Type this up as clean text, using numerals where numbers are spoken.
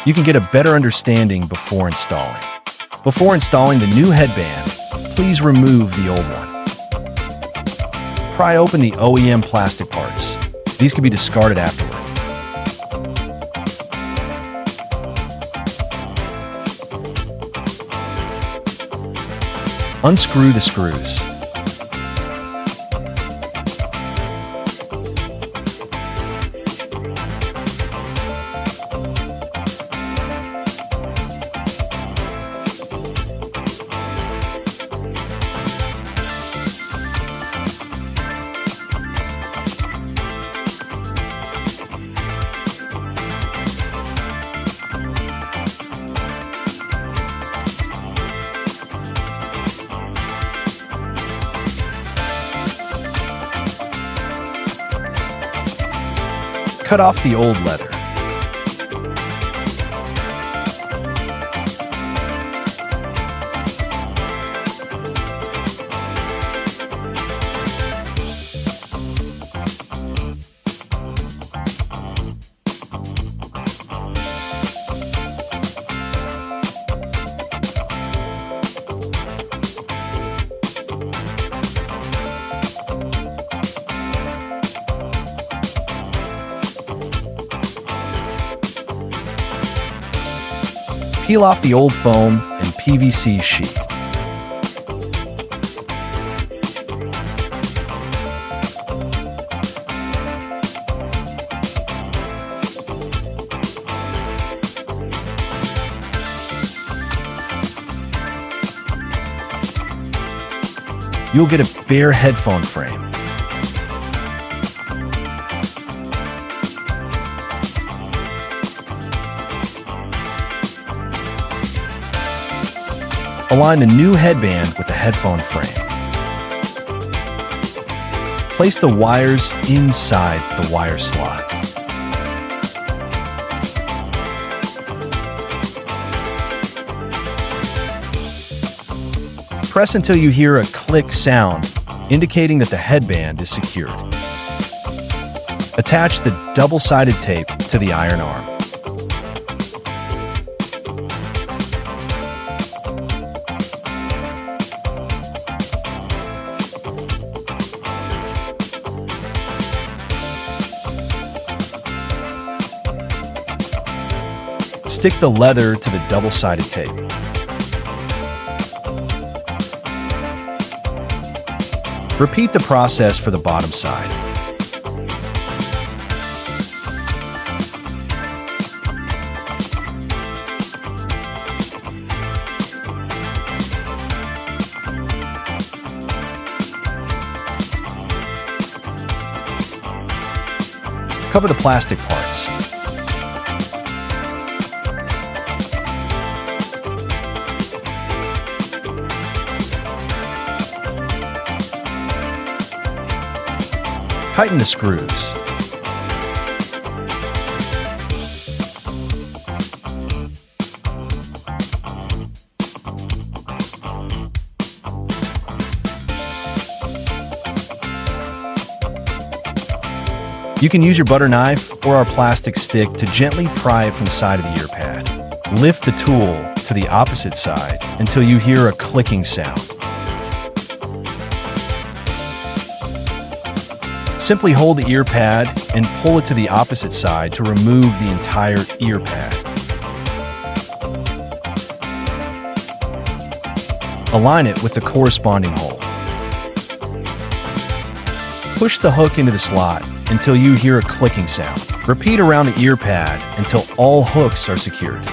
You can get a better understanding before installing. Before installing the new headband, please remove the old one. Pry open the OEM plastic parts. These can be discarded afterward. Unscrew the screws. Cut off the old leather. Peel off the old foam and PVC sheet. You'll get a bare headphone frame. Align the new headband with the headphone frame. Place the wires inside the wire slot. Press until you hear a click sound, indicating that the headband is secured. Attach the double-sided tape to the iron arm. Stick the leather to the double-sided tape. Repeat the process for the bottom side. Cover the plastic parts. Tighten the screws. You can use your butter knife or our plastic stick to gently pry it from the side of the ear pad. Lift the tool to the opposite side until you hear a clicking sound. Simply hold the ear pad and pull it to the opposite side to remove the entire ear pad. Align it with the corresponding hole. Push the hook into the slot until you hear a clicking sound. Repeat around the ear pad until all hooks are secured.